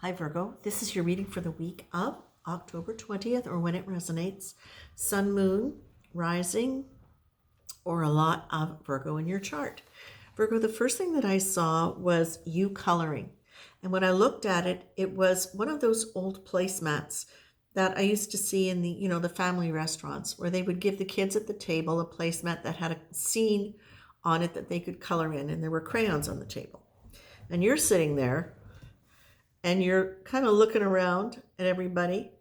Hi Virgo, this is your reading for the week of October 20th, or when it resonates. Sun, moon, rising, or a lot of Virgo in your chart. Virgo, the first thing that I saw was you coloring. And when I looked at it, it was one of those old placemats that I used to see in the family restaurants, where they would give the kids at the table a placemat that had a scene on it that they could color in, and there were crayons on the table. And you're sitting there and you're kind of looking around at everybody,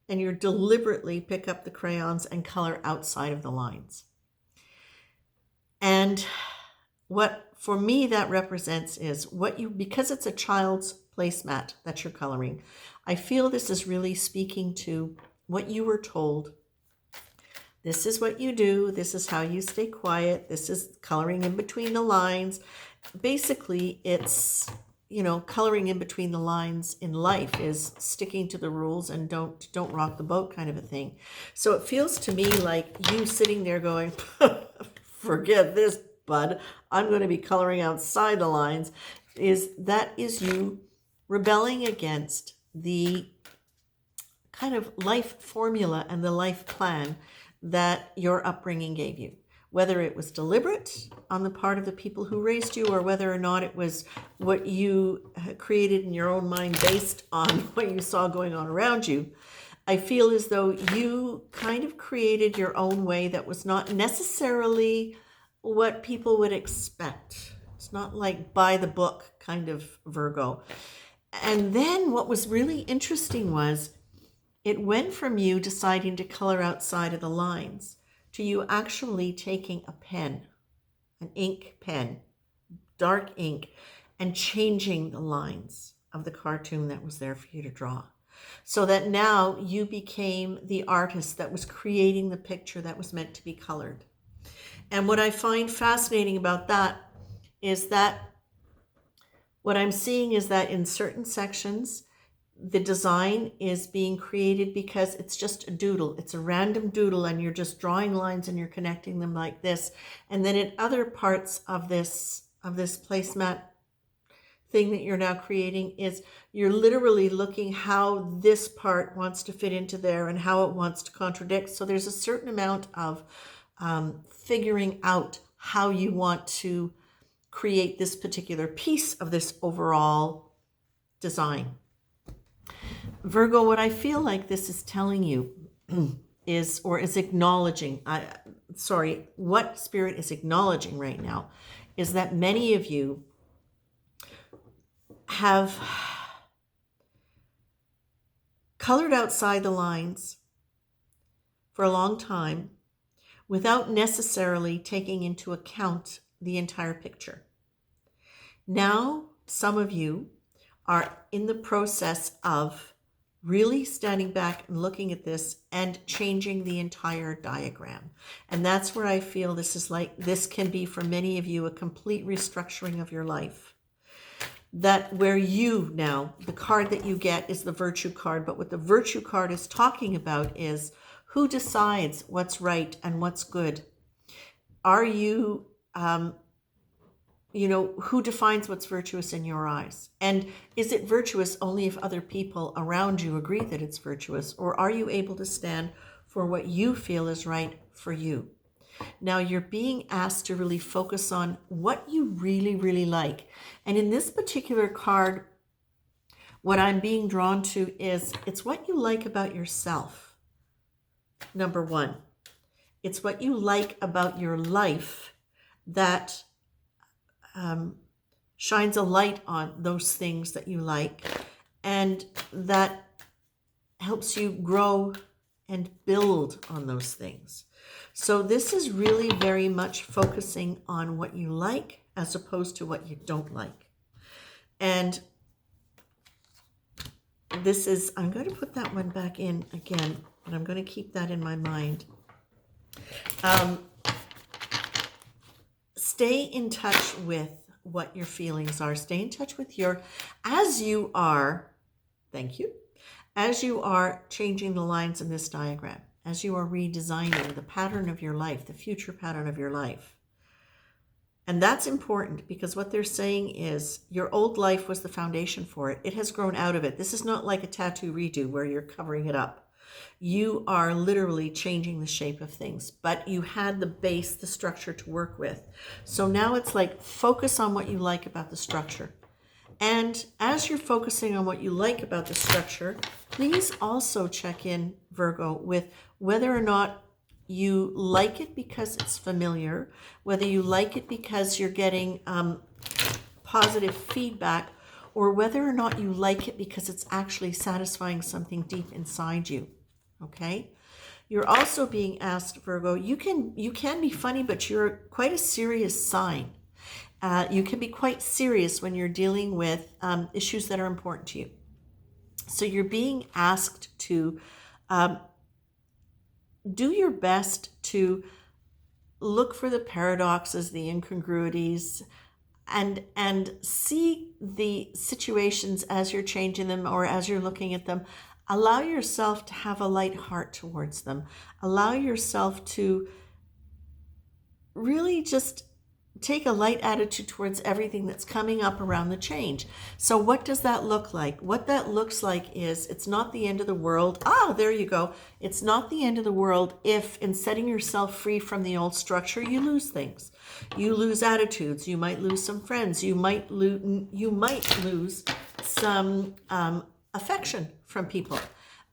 and you deliberately pick up the crayons and color outside of the lines. And what for me that represents is because it's a child's placemat that you're coloring, I feel this is really speaking to what you were told. This is what you do. This is how you stay quiet. This is coloring in between the lines. Basically, it's coloring in between the lines in life is sticking to the rules and don't rock the boat kind of a thing. So it feels to me like you sitting there going, forget this, bud. I'm going to be coloring outside the lines. Is you rebelling against the kind of life formula and the life plan that your upbringing gave you, whether it was deliberate on the part of the people who raised you, or whether or not it was what you created in your own mind based on what you saw going on around you. I feel as though you kind of created your own way that was not necessarily what people would expect. It's not like by the book kind of Virgo. And then what was really interesting was it went from you deciding to color outside of the lines to you actually taking a pen, an ink pen, dark ink, and changing the lines of the cartoon that was there for you to draw. So that now you became the artist that was creating the picture that was meant to be colored. And what I find fascinating about that is that what I'm seeing is that in certain sections, the design is being created because it's just a doodle. It's a random doodle, and you're just drawing lines and you're connecting them like this. And then in other parts of this placemat thing that you're now creating is you're literally looking how this part wants to fit into there and how it wants to contradict. So there's a certain amount of figuring out how you want to create this particular piece of this overall design. Virgo, what I feel like this is telling you is acknowledging, what Spirit is acknowledging right now is that many of you have colored outside the lines for a long time without necessarily taking into account the entire picture. Now, some of you are in the process of really standing back and looking at this and changing the entire diagram. And that's where I feel this can be for many of you a complete restructuring of your life. That where you now, the card that you get is the virtue card, but what the virtue card is talking about is who decides what's right and what's good. Are you who defines what's virtuous in your eyes? And is it virtuous only if other people around you agree that it's virtuous? Or are you able to stand for what you feel is right for you? Now you're being asked to really focus on what you really, really like. And in this particular card, what I'm being drawn to is it's what you like about yourself. Number one, it's what you like about your life that shines a light on those things that you like, and that helps you grow and build on those things. So this is really very much focusing on what you like as opposed to what you don't like. And this is, I'm going to put that one back in again, and I'm going to keep that in my mind. Stay in touch with what your feelings are. Stay in touch with as you are changing the lines in this diagram, as you are redesigning the pattern of your life, the future pattern of your life. And that's important because what they're saying is your old life was the foundation for it. It has grown out of it. This is not like a tattoo redo where you're covering it up. You are literally changing the shape of things, but you had the base, the structure to work with. So now it's like focus on what you like about the structure. And as you're focusing on what you like about the structure, please also check in, Virgo, with whether or not you like it because it's familiar, whether you like it because you're getting positive feedback, or whether or not you like it because it's actually satisfying something deep inside you. Okay? You're also being asked, Virgo, you can be funny, but you're quite a serious sign. You can be quite serious when you're dealing with issues that are important to you. So you're being asked to do your best to look for the paradoxes, the incongruities, and see the situations as you're changing them or as you're looking at them. Allow yourself to have a light heart towards them. Allow yourself to really just take a light attitude towards everything that's coming up around the change. So what does that look like? What that looks like is it's not the end of the world. There you go. It's not the end of the world if in setting yourself free from the old structure, you lose things. You lose attitudes. You might lose some friends. You might lose some affection from people.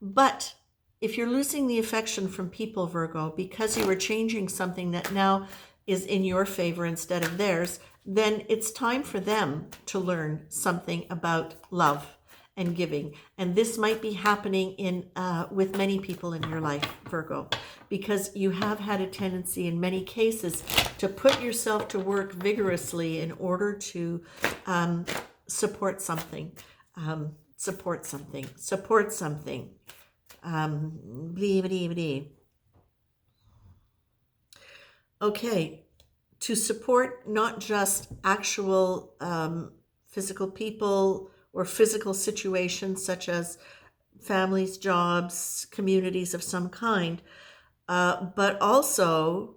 But if you're losing the affection from people, Virgo, because you are changing something that now is in your favor instead of theirs, then it's time for them to learn something about love and giving. And this might be happening with many people in your life, Virgo, because you have had a tendency in many cases to put yourself to work vigorously in order to support something. Okay, to support not just actual physical people or physical situations such as families, jobs, communities of some kind, but also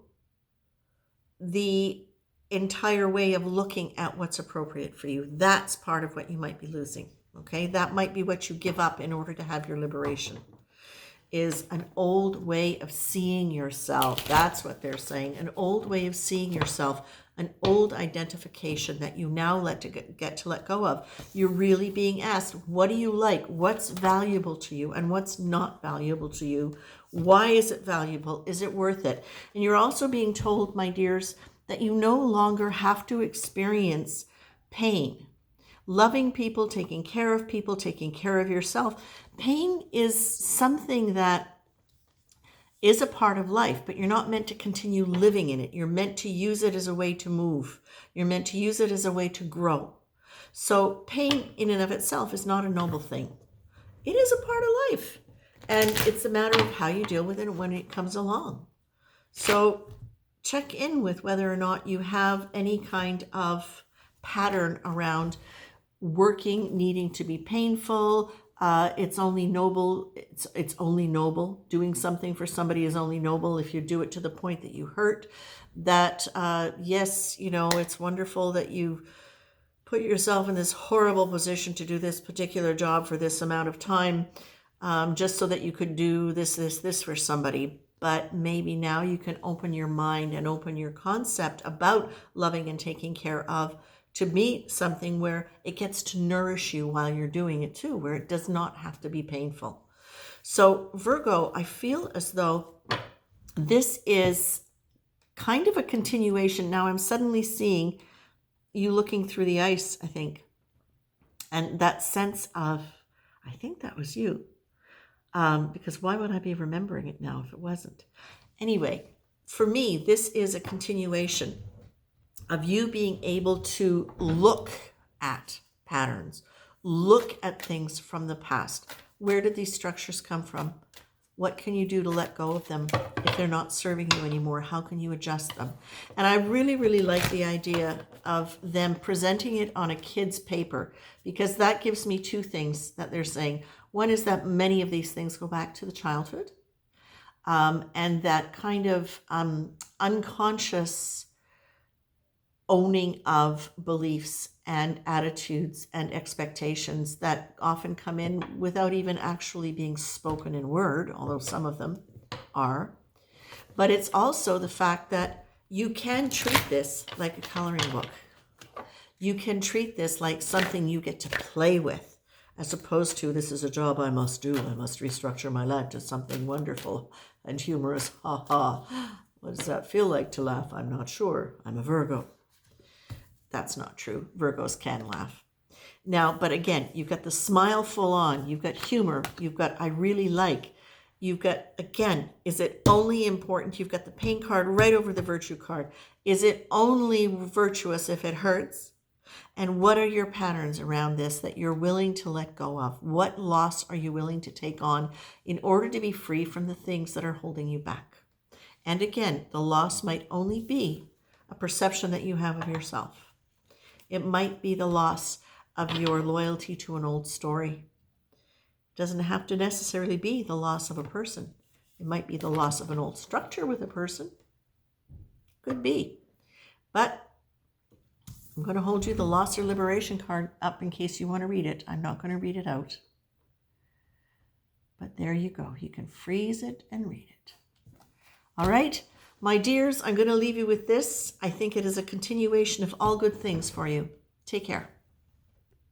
the entire way of looking at what's appropriate for you. That's part of what you might be losing, okay? That might be what you give up in order to have your liberation. Is an old way of seeing yourself. That's what they're saying. An old way of seeing yourself, an old identification that you now get to let go of. You're really being asked, what do you like? What's valuable to you and what's not valuable to you? Why is it valuable? Is it worth it? And you're also being told, my dears, that you no longer have to experience pain. Loving people, taking care of people, taking care of yourself. Pain is something that is a part of life, but you're not meant to continue living in it. You're meant to use it as a way to move. You're meant to use it as a way to grow. So pain in and of itself is not a noble thing. It is a part of life. And it's a matter of how you deal with it when it comes along. So check in with whether or not you have any kind of pattern around working needing to be painful. It's only noble. It's only noble. Doing something for somebody is only noble if you do it to the point that you hurt. That yes, it's wonderful that you put yourself in this horrible position to do this particular job for this amount of time, just so that you could do this for somebody. But maybe now you can open your mind and open your concept about loving and taking care of to meet something where it gets to nourish you while you're doing it too, where it does not have to be painful. So Virgo, I feel as though this is kind of a continuation. Now I'm suddenly seeing you looking through the ice, I think. And that sense of, I think that was you. Because why would I be remembering it now if it wasn't? Anyway, for me, this is a continuation of you being able to look at patterns, look at things from the past. Where did these structures come from? What can you do to let go of them if they're not serving you anymore? How can you adjust them? And I really, really like the idea of them presenting it on a kid's paper, because that gives me two things that they're saying. One is that many of these things go back to the childhood, and that kind of unconscious owning of beliefs and attitudes and expectations that often come in without even actually being spoken in word, although some of them are. But it's also the fact that you can treat this like a coloring book. You can treat this like something you get to play with, as opposed to, this is a job I must do. I must restructure my life to something wonderful and humorous. Ha ha. What does that feel like to laugh? I'm not sure. I'm a Virgo. That's not true. Virgos can laugh. Now, but again, you've got the smile full on. You've got humor. You've got I really like. You've got, again, is it only important? You've got the pain card right over the virtue card. Is it only virtuous if it hurts? And what are your patterns around this that you're willing to let go of? What loss are you willing to take on in order to be free from the things that are holding you back? And again, the loss might only be a perception that you have of yourself. It might be the loss of your loyalty to an old story. It doesn't have to necessarily be the loss of a person. It might be the loss of an old structure with a person. Could be. But I'm going to hold you the loss or liberation card up in case you want to read it. I'm not going to read it out. But there you go. You can freeze it and read it. All right, my dears, I'm going to leave you with this. I think it is a continuation of all good things for you. Take care.